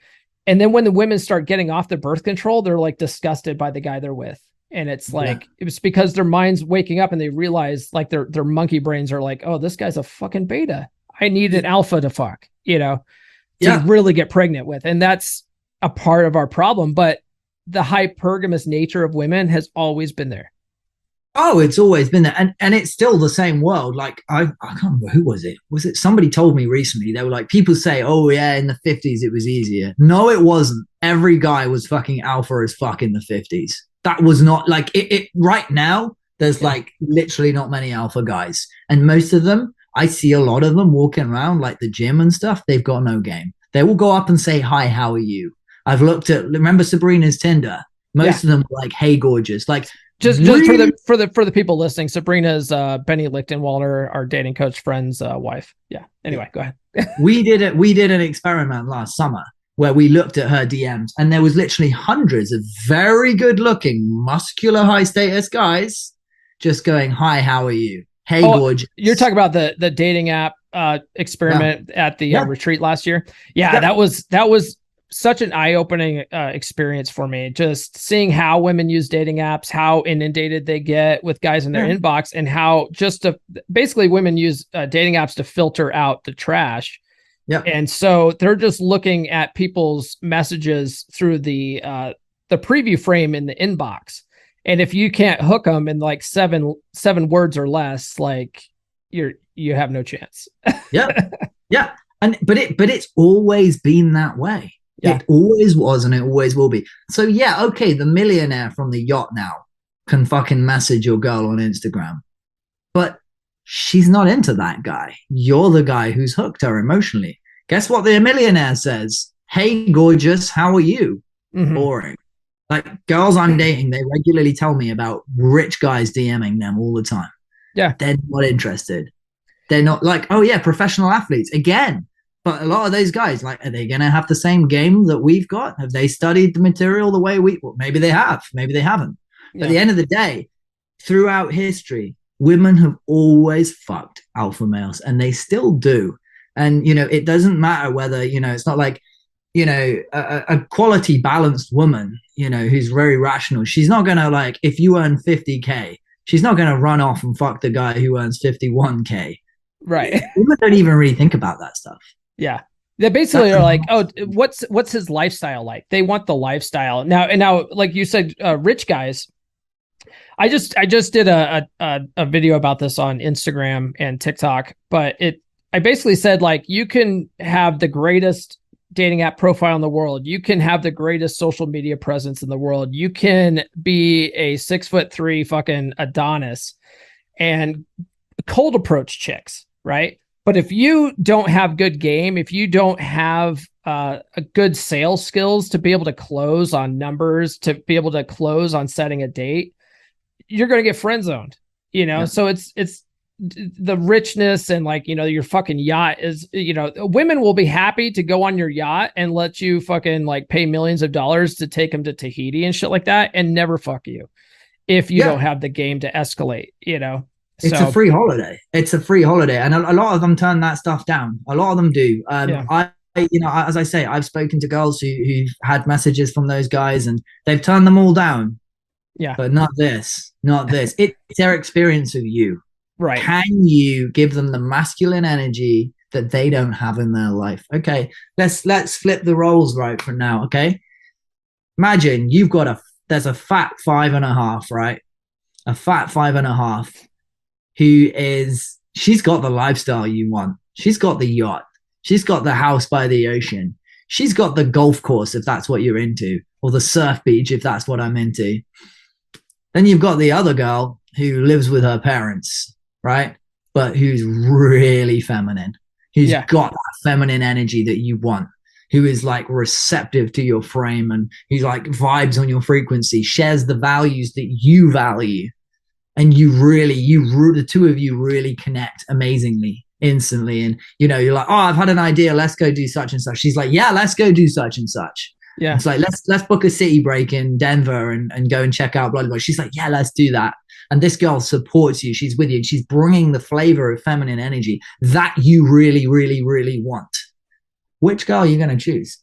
And then when the women start getting off the birth control, they're like disgusted by the guy they're with. And it's like, it's because their mind's waking up and they realize like their monkey brains are like, oh, this guy's a fucking beta. I need an alpha to fuck, to really get pregnant with. And that's a part of our problem. But the hypergamous nature of women has always been there. Oh, it's always been there. And it's still the same world. Like, I can't remember who was it. Was it somebody told me recently? They were like, people say, oh, yeah, in the 50s, it was easier. No, it wasn't. Every guy was fucking alpha as fuck in the 50s. That was not like it right now. There's like literally not many alpha guys. And most of them, I see a lot of them walking around like the gym and stuff. They've got no game. They will go up and say, hi, how are you? I've looked at, remember Sabrina's Tinder? Most of them were like, hey, gorgeous. Like just for the people listening, Sabrina's Benny Lichtenwalder, our dating coach friend's wife. Yeah. Anyway, go ahead. We did an experiment last summer where we looked at her DMs and there was literally hundreds of very good looking, muscular, high status guys just going, hi, how are you? Hey, gorgeous. You're talking about the dating app experiment at the retreat last year. Yeah, that was such an eye-opening experience for me. Just seeing how women use dating apps, how inundated they get with guys in their inbox, and how basically women use dating apps to filter out the trash. Yeah, and so they're just looking at people's messages through the preview frame in the inbox. And if you can't hook them in like seven words or less, like you have no chance. Yeah. But it's always been that way. Yeah. It always was and it always will be. So yeah, okay, the millionaire from the yacht now can fucking message your girl on Instagram. But she's not into that guy. You're the guy who's hooked her emotionally. Guess what the millionaire says? Hey, gorgeous, how are you? Mm-hmm. Boring. Like girls I'm dating, they regularly tell me about rich guys DMing them all the time. Yeah. They're not interested. They're not like, oh yeah, professional athletes again. But a lot of those guys, like, are they going to have the same game that we've got? Have they studied the material the way well, maybe they have, maybe they haven't. Yeah. At the end of the day, throughout history, women have always fucked alpha males and they still do. And, it doesn't matter whether, it's not like, a quality balanced woman, who's very rational. She's not going to like, if you earn 50K, she's not going to run off and fuck the guy who earns 51K. Right. Women don't even really think about that stuff. Yeah. They basically are like, oh, what's his lifestyle like? They want the lifestyle. Now, like you said, rich guys. I just did a video about this on Instagram and TikTok, but I basically said like, you can have the greatest dating app profile in the world. You can have the greatest social media presence in the world. You can be a 6'3" fucking Adonis and cold approach chicks, right? But if you don't have good game, if you don't have a good sales skills to be able to close on numbers, to be able to close on setting a date, you're going to get friend zoned, So it's the richness and like, your fucking yacht is, women will be happy to go on your yacht and let you fucking like pay millions of dollars to take them to Tahiti and shit like that and never fuck you if you don't have the game to escalate, It's a free holiday. It's a free holiday. And a lot of them turn that stuff down. A lot of them do. As I say, I've spoken to girls who've had messages from those guys and they've turned them all down. Yeah. But not this. It's their experience of you. Right. Can you give them the masculine energy that they don't have in their life? Okay. Let's flip the roles right from now. Okay. Imagine there's a fat 5.5, right? A fat 5.5 she's got the lifestyle you want. She's got the yacht. She's got the house by the ocean. She's got the golf course, if that's what you're into, or the surf beach, if that's what I'm into. Then you've got the other girl who lives with her parents, right? But who's really feminine, who's got that feminine energy that you want, who is like receptive to your frame and who's like vibes on your frequency, shares the values that you value. And the two of you really connect amazingly, instantly. And, you're like, oh, I've had an idea. Let's go do such and such. She's like, yeah, let's go do such and such. Yeah. It's like, let's book a city break in Denver and go and check out blah, blah, blah. She's like, yeah, let's do that. And this girl supports you. She's with you. She's bringing the flavor of feminine energy that you really, really, really want. Which girl are you going to choose?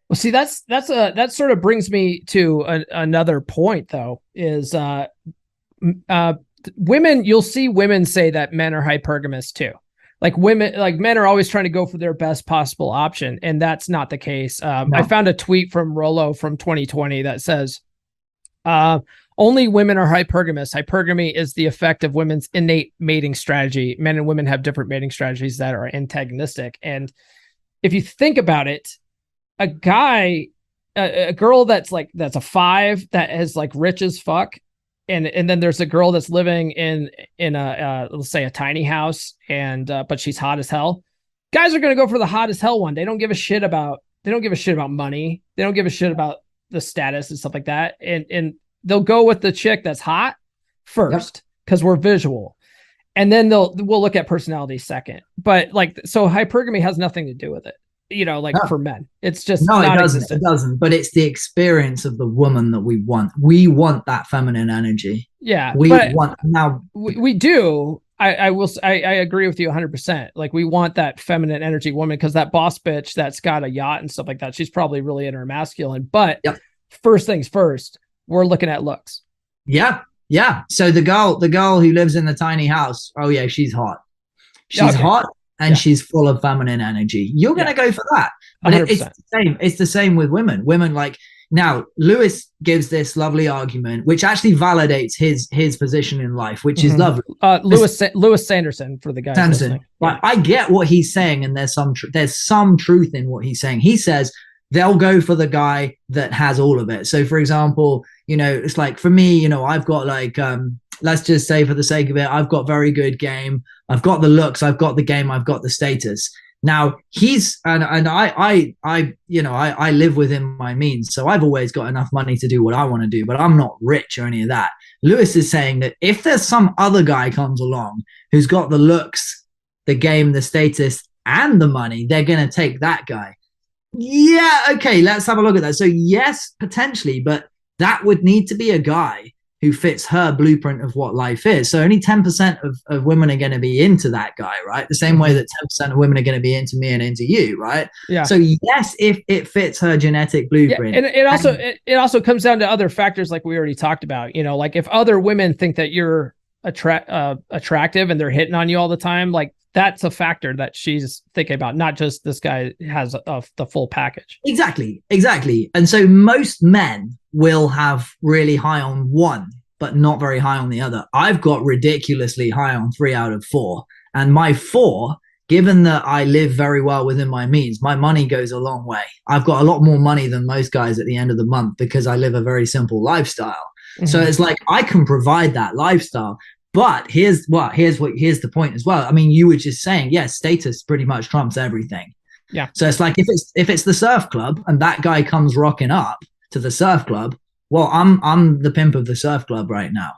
Well, see, that sort of brings me to another point, though, is women, you'll see women say that men are hypergamous too. Like men are always trying to go for their best possible option. And that's not the case. No. I found a tweet from Rollo from 2020 that says, only women are hypergamous. Hypergamy is the effect of women's innate mating strategy. Men and women have different mating strategies that are antagonistic. And if you think about it, a girl that's a 5 that is like rich as fuck, and then there's a girl that's living in a let's say a tiny house but she's hot as hell. Guys are going to go for the hot as hell one. They don't give a shit about money. They don't give a shit about the status and stuff like that. And they'll go with the chick that's hot first because we're visual. And then we'll look at personality second. But so hypergamy has nothing to do with it. For men, it's just it doesn't. But it's the experience of the woman that we want. We want that feminine energy. Yeah, we do. I agree with you 100%. Like we want that feminine energy woman because that boss bitch that's got a yacht and stuff like that, she's probably really into her masculine. But first things first, we're looking at looks. Yeah. So the girl who lives in the tiny house, oh yeah, she's hot. She's hot. And she's full of feminine energy. You're going to go for that. But it's the same. It's the same with women. Women now Lewis gives this lovely argument, which actually validates his position in life, which is lovely. Lewis Sanderson for the guys. Sanderson. But I get what he's saying. And there's some truth in what he's saying. He says they'll go for the guy that has all of it. So for example, it's like for me, I've got let's just say for the sake of it, I've got very good game. I've got the looks, I've got the game, I've got the status. Now I live within my means. So I've always got enough money to do what I want to do, but I'm not rich or any of that. Lewis is saying that if there's some other guy comes along who's got the looks, the game, the status, and the money, they're going to take that guy. Yeah. Okay. Let's have a look at that. So yes, potentially, but that would need to be a guy who fits her blueprint of what life is. So only 10% of women are going to be into that guy, right? The same way that 10% of women are going to be into me and into you, right? Yeah. So yes, if it fits her genetic blueprint. Yeah, and it also comes down to other factors like we already talked about. like if other women think that you're attractive and they're hitting on you all the time, like that's a factor that she's thinking about, not just this guy has the full package. Exactly. And so most men will have really high on one, but not very high on the other. I've got ridiculously high on 3 out of 4. And my 4 given that I live very well within my means, my money goes a long way. I've got a lot more money than most guys at the end of the month because I live a very simple lifestyle. So Mhm. it's like I can provide that lifestyle. But here's the point as well. I mean, you were just saying, yes, status pretty much trumps everything. Yeah. So it's like if it's the surf club and that guy comes rocking up to the surf club, well, I'm the pimp of the surf club right now.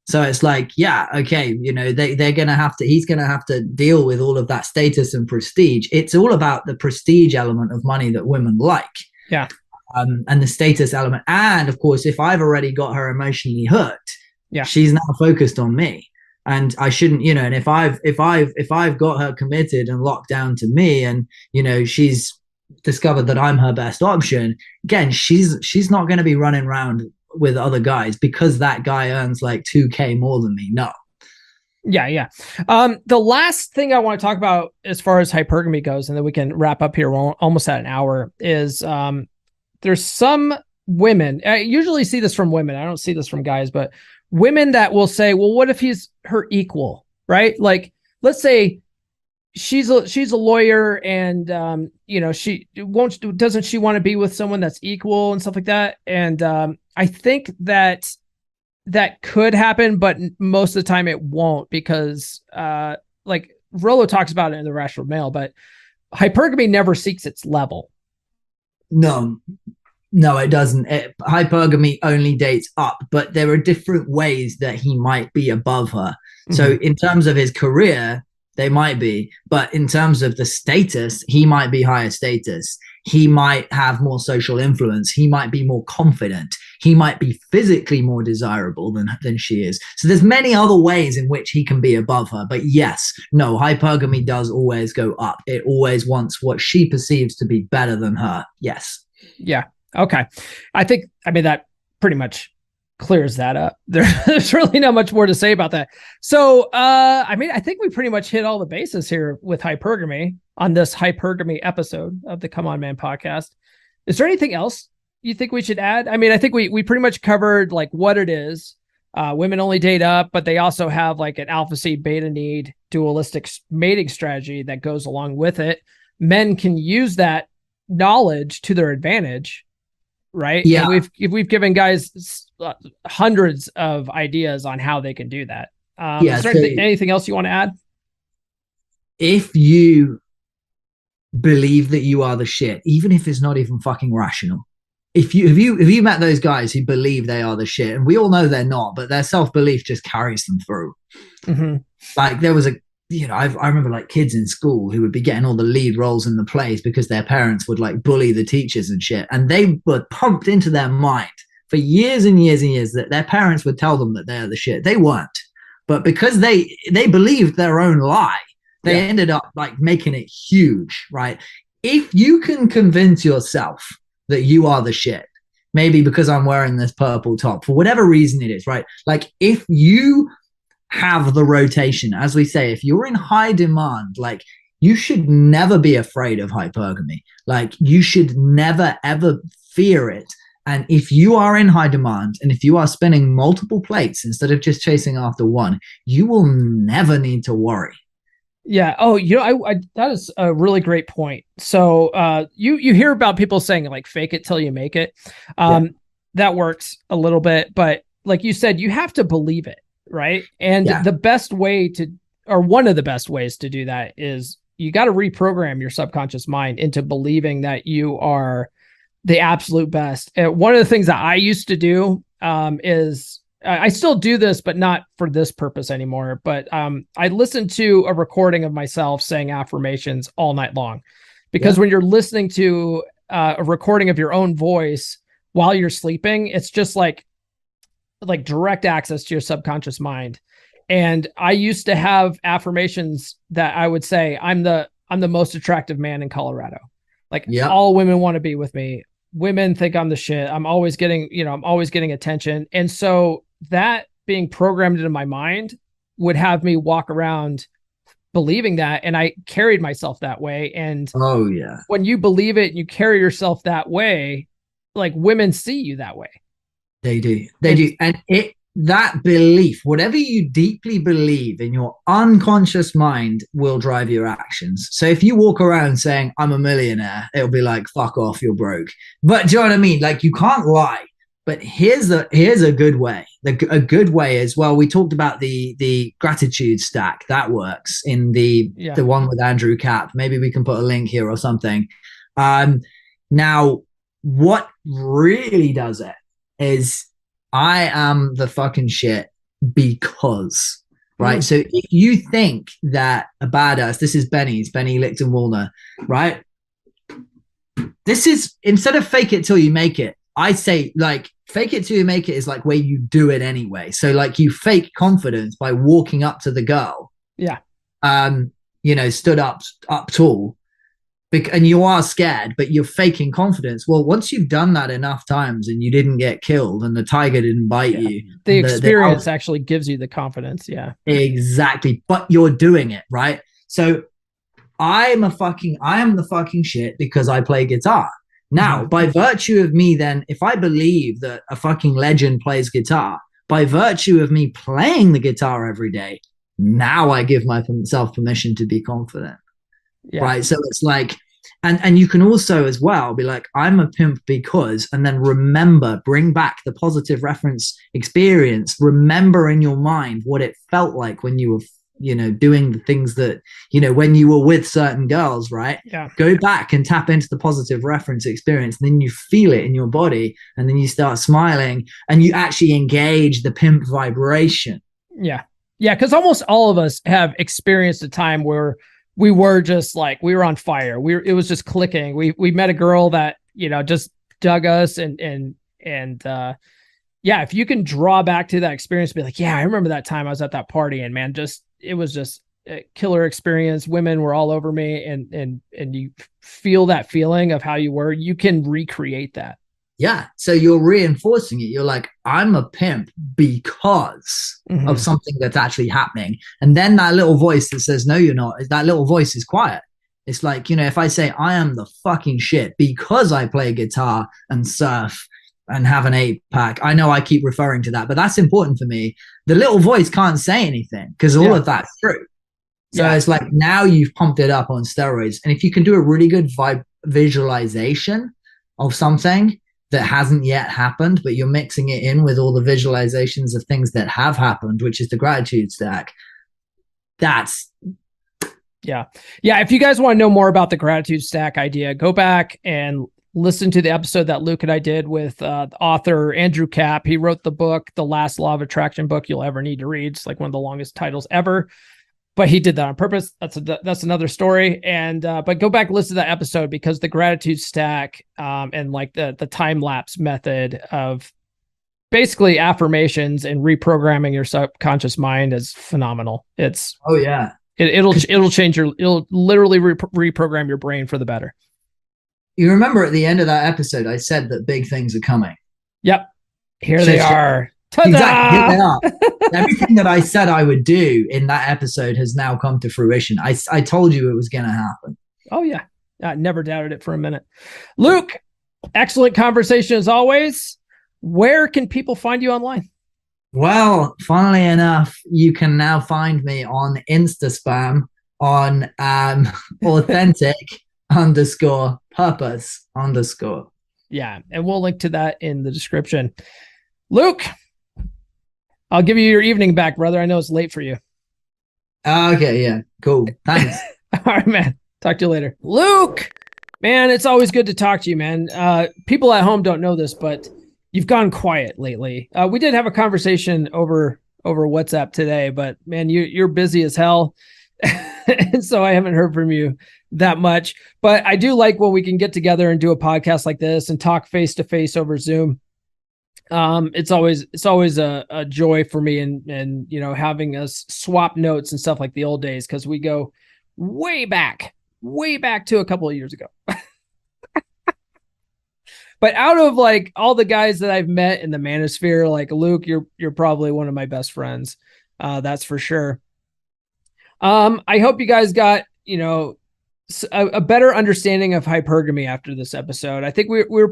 So it's like, yeah, okay, they're gonna have to he's gonna have to deal with all of that status and prestige. It's all about the prestige element of money that women like. Yeah. And the status element. And of course, if I've already got her emotionally hooked, Yeah. she's now focused on me. And I shouldn't, and if I've got her committed and locked down to me, and she's discovered that I'm her best option, again, she's not going to be running around with other guys because that guy earns like 2K more than me. No. Yeah, yeah. The last thing I want to talk about as far as hypergamy goes, and then we can wrap up here. We're almost at an hour. Is there's some women, I usually see this from women. I don't see this from guys, but women that will say, well, what if he's her equal, right? Like, let's say she's a lawyer and, she doesn't she want to be with someone that's equal and stuff like that. And I think that could happen, but most of the time it won't because like Rollo talks about it in The Rational Male, but hypergamy never seeks its level. No, it doesn't. Hypergamy only dates up, but there are different ways that he might be above her. Mm-hmm. So in terms of his career, they might be, but in terms of the status, he might be higher status. He might have more social influence. He might be more confident. He might be physically more desirable than she is. So there's many other ways in which he can be above her. But yes, no, hypergamy does always go up. It always wants what she perceives to be better than her. Yes. Yeah. Okay. I mean, that pretty much clears that up. There's really not much more to say about that. So, I mean, I think we pretty much hit all the bases here with hypergamy on this hypergamy episode of the Come On Man podcast. Is there anything else you think we should add? I mean, I think we pretty much covered like what it is. Women only date up, but they also have like an alpha seed beta need dualistic mating strategy that goes along with it. Men can use that knowledge to their advantage. Right. Yeah. And we've given guys hundreds of ideas on how they can do that. Is there anything else you want to add? If you believe that you are the shit, even if it's not even fucking rational, if you met those guys who believe they are the shit, and we all know they're not, but their self-belief just carries them through. Mm-hmm. Like there was I remember like kids in school who would be getting all the lead roles in the plays because their parents would like bully the teachers and shit. And they were pumped into their mind for years and years and years that their parents would tell them that they're the shit. They weren't. But because they believed their own lie, they ended up like making it huge, right? If you can convince yourself that you are the shit, maybe because I'm wearing this purple top, for whatever reason it is, right? Like if you have the rotation, as we say, if you're in high demand, like you should never be afraid of hypergamy. Like you should never ever fear it. And if you are in high demand and if you are spinning multiple plates instead of just chasing after one, you will never need to worry. Yeah. Oh, I that is a really great point. So you hear about people saying like fake it till you make it. That works a little bit, but like you said, you have to believe it. Right. And the best way one of the best ways to do that is you got to reprogram your subconscious mind into believing that you are the absolute best. And one of the things that I used to do is I still do this, but not for this purpose anymore. But I listened to a recording of myself saying affirmations all night long, because when you're listening to a recording of your own voice while you're sleeping, it's just like direct access to your subconscious mind. And I used to have affirmations that I would say, I'm the most attractive man in Colorado. Like all women want to be with me. Women think I'm the shit. I'm always getting attention. And so that being programmed into my mind would have me walk around believing that. And I carried myself that way. And when you believe it and you carry yourself that way, like women see you that way. They do. And that belief, whatever you deeply believe in your unconscious mind, will drive your actions. So if you walk around saying, I'm a millionaire, it'll be like, fuck off, you're broke. But do you know what I mean? Like, you can't lie. But here's a good way. A good way is, well, we talked about the gratitude stack. That works in the one with Andrew Capp. Maybe we can put a link here or something. Now, what really does it is, I am the fucking shit because, right? So if you think that a badass, this is Benny Licton Walner, right? This is, instead of fake it till you make it, I say, like, fake it till you make it is like where you do it anyway. So like, you fake confidence by walking up to the girl. Yeah. Stood up tall. And you are scared, but you're faking confidence. Well, once you've done that enough times and you didn't get killed and the tiger didn't bite you, the experience actually gives you the confidence. Yeah, exactly. But you're doing it, right? So I am the fucking shit because I play guitar. Now, by virtue of me, then, if I believe that a fucking legend plays guitar, by virtue of me playing the guitar every day, now I give myself permission to be confident. Yeah. Right. So it's like, and you can also as well be like, I'm a pimp because, and then bring back the positive reference experience. Remember in your mind what it felt like when you were, doing the things that, when you were with certain girls, right? Yeah. Go back and tap into the positive reference experience. And then you feel it in your body, and then you start smiling and you actually engage the pimp vibration. Yeah. Yeah. Cause almost all of us have experienced a time where we were just like, we were on fire. It was just clicking. We met a girl that, just dug us and if you can draw back to that experience, be like, yeah, I remember that time I was at that party and man, it was just a killer experience. Women were all over me and you feel that feeling of how you were, you can recreate that. Yeah. So you're reinforcing it. You're like, I'm a pimp because of something that's actually happening. And then that little voice that says, no, you're not, that little voice is quiet. It's like, if I say I am the fucking shit because I play guitar and surf and have an 8-pack, I know I keep referring to that, but that's important for me. The little voice can't say anything because all of that's true. So it's like, now you've pumped it up on steroids. And if you can do a really good visualization of something that hasn't yet happened, but you're mixing it in with all the visualizations of things that have happened, which is the gratitude stack. Yeah. If you guys want to know more about the gratitude stack idea, go back and listen to the episode that Luke and I did with the author Andrew Capp. He wrote the book, The Last Law of Attraction book you'll ever need to read. It's like one of the longest titles ever, but he did that on purpose. That's another story. And, but go back and listen to that episode because the gratitude stack, and like the time lapse method of basically affirmations and reprogramming your subconscious mind is phenomenal. It'll change it'll literally reprogram your brain for the better. You remember at the end of that episode, I said that big things are coming. Yep. Here they are. Ta-da! Exactly. Here they are. Everything that I said I would do in that episode has now come to fruition. I told you it was going to happen. Oh, yeah. I never doubted it for a minute. Luke, excellent conversation as always. Where can people find you online? Well, funnily enough, you can now find me on Instaspam on authentic _purpose_. Yeah, and we'll link to that in the description. Luke, I'll give you your evening back, brother. I know it's late for you. Okay, yeah, cool. Thanks. All right, man. Talk to you later. Luke, man, it's always good to talk to you, man. People at home don't know this, but you've gone quiet lately. We did have a conversation over WhatsApp today, but man, you're busy as hell. And so I haven't heard from you that much, but I do like when we can get together and do a podcast like this and talk face to face over Zoom. It's always a joy for me and having us swap notes and stuff like the old days, because we go way back to a couple of years ago. But out of like all the guys that I've met in the manosphere, like Luke, you're probably one of my best friends. That's for sure. I hope you guys got, a better understanding of hypergamy after this episode. I think we're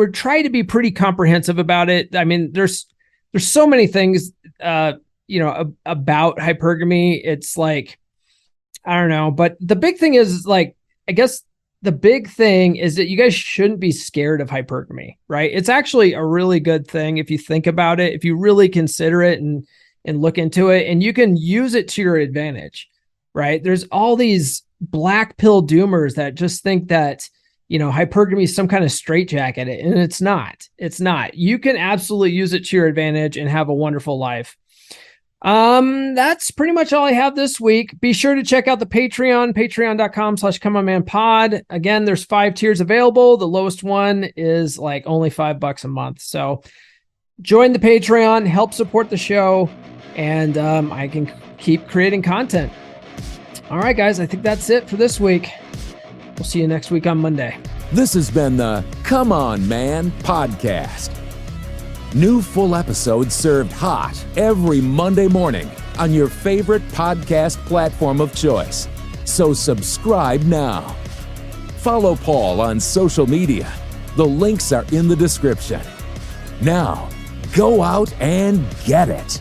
trying to be pretty comprehensive about it. I mean, there's there's so many things, about hypergamy. It's like, I don't know, but the big thing is like, I guess the big thing is that you guys shouldn't be scared of hypergamy, right? It's actually a really good thing if you think about it, if you really consider it and look into it, and you can use it to your advantage, right? There's all these black pill doomers that just think that, hypergamy is some kind of straitjacket, and it's not. It's not. You can absolutely use it to your advantage and have a wonderful life. That's pretty much all I have this week. Be sure to check out the Patreon, patreon.com/comeonmanpod. Again, there's 5 tiers available. The lowest one is like only $5 a month. So join the Patreon, help support the show, and I can keep creating content. All right, guys, I think that's it for this week. We'll see you next week on Monday. This has been the Come On Man podcast. New full episodes served hot every Monday morning on your favorite podcast platform of choice. So subscribe now. Follow Paul on social media. The links are in the description. Now, go out and get it.